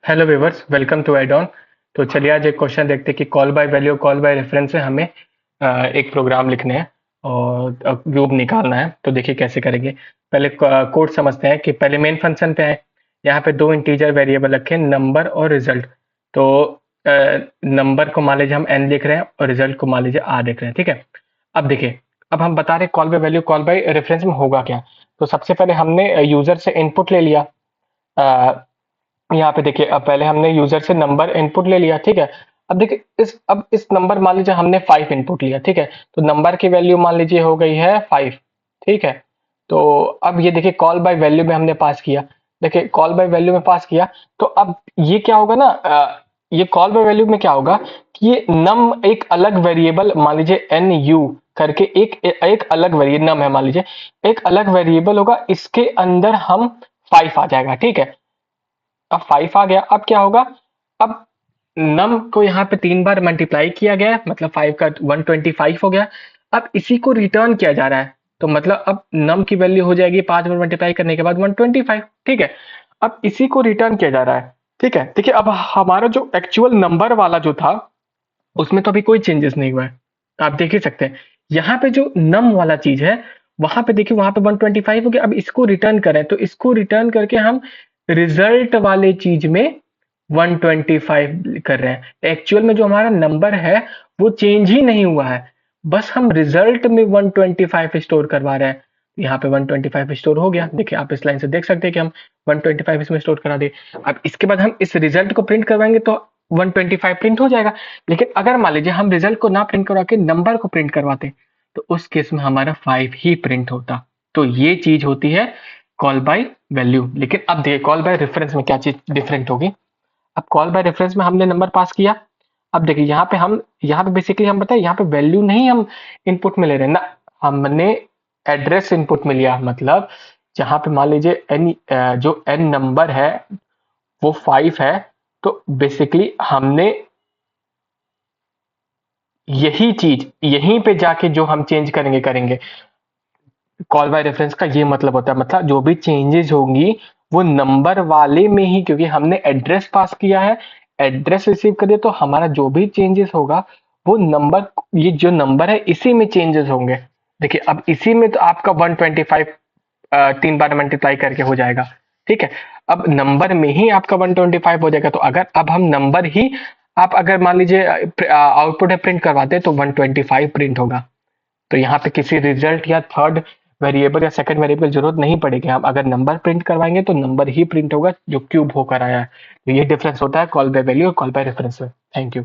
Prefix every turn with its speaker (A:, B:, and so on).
A: Hello viewers, welcome to add on. तो चलिए आज एक क्वेश्चन देखते हैं कि call by value call by reference से हमें एक प्रोग्राम लिखने हैं और क्यूब निकालना है। तो देखिए कैसे करेंगे। पहले कोड समझते हैं कि पहले मेन फंक्शन पे है। यहाँ पे दो इंटीजर वेरिएबल रखे हैं, नंबर और रिजल्ट। तो नंबर को मान लीजिए हम n लिख रहे हैं और रिजल्ट को मान लीजिए r लिख रहे हैं। ठीक है। अब देखिए, अब हम बता रहे हैं call by value call by reference में होगा क्या। तो सबसे पहले हमने यूजर से इनपुट ले लिया। यहाँ पे देखिए, अब पहले हमने यूजर से नंबर इनपुट ले लिया। ठीक है। अब देखिए इस नंबर मान लीजिए हमने 5 इनपुट लिया। ठीक है। तो नंबर की वैल्यू मान लीजिए हो गई है 5। ठीक है। तो अब ये देखिए कॉल बाय वैल्यू में हमने पास किया। देखिए कॉल बाय वैल्यू में पास किया। तो अब ये क्या होगा ना, ये कॉल बाय वैल्यू में क्या होगा कि ये नम एक अलग वेरिएबल मान लीजिए एन यू करके एक अलग वेरिएबल नम है, मान लीजिए एक अलग वेरिएबल होगा, इसके अंदर हम 5 आ जाएगा। ठीक है। अब 5 आ गया। अब क्या होगा, अब नम को यहाँ पे 3 बार मल्टीप्लाई किया गया है, मतलब 5 का 125 हो गया। अब इसी को रिटर्न किया जा रहा है, तो मतलब अब नम की वैल्यू हो जाएगी 5 बार मल्टीप्लाई करने के बाद 125। ठीक है। अब इसी को रिटर्न किया जा रहा है। ठीक है। देखिए अब हमारा जो एक्चुअल नंबर वाला जो था उसमें तो अभी कोई चेंजेस नहीं हुआ है। आप देख ही सकते हैं यहाँ पे जो नम वाला चीज है वहां पे देखिए, वहां पे 125 हो गया। अब इसको रिटर्न करें तो इसको रिटर्न करके हम रिजल्ट वाले चीज में 125 कर रहे हैं। एक्चुअल में जो हमारा नंबर है वो चेंज ही नहीं हुआ है, बस हम रिजल्ट में 125 स्टोर करवा रहे हैं। यहाँ पे 125 स्टोर हो गया। देखिए आप इस लाइन से देख सकते हैं कि हम 125 इसमें स्टोर करा दिए। अब इसके बाद हम इस रिजल्ट को प्रिंट करवाएंगे तो 125 प्रिंट हो जाएगा। लेकिन अगर मान लीजिए हम रिजल्ट को ना प्रिंट करवा के नंबर को प्रिंट करवाते तो उस केस में हमारा 5 ही प्रिंट होता। तो ये चीज होती है कॉल बाय वैल्यू। लेकिन अब देखिए कॉल बाय रेफरेंस में क्या चीज डिफरेंट होगी। अब कॉल बाय रेफरेंस में हमने नंबर पास किया। अब देखिए यहाँ पे बेसिकली हम बताए, यहाँ पे वैल्यू नहीं हम इनपुट में ले रहे हैं ना, हमने एड्रेस इनपुट में लिया। मतलब जहां पे मान लीजिए एन जो एन नंबर है वो 5 है, तो बेसिकली हमने यही चीज यहीं पे जाके जो हम चेंज करेंगे। कॉल बाय रेफरेंस का ये मतलब होता है, मतलब जो भी चेंजेस होंगी वो नंबर वाले में ही, क्योंकि हमने एड्रेस पास किया है, एड्रेस रिसीव कर दिया, तो हमारा जो भी चेंजेस होगा वो नंबर, ये जो नंबर है इसी में चेंजेस होंगे। देखिए अब इसी में तो आपका 125 3 बार मल्टीप्लाई करके हो जाएगा। ठीक है। अब नंबर में ही आपका 125 हो जाएगा। तो अगर अब हम नंबर ही, आप अगर मान लीजिए आउटपुट है प्रिंट करवाते हैं तो 125 प्रिंट होगा। तो यहाँ पे किसी रिजल्ट या थर्ड वेरिएबल या सेकंड वेरिएबल जरूरत नहीं पड़ेगी। हम अगर नंबर प्रिंट करवाएंगे तो नंबर ही प्रिंट होगा जो क्यूब होकर आया है। तो ये डिफरेंस होता है कॉल बाय वैल्यू और कॉल बाय रेफरेंस में। Thank you.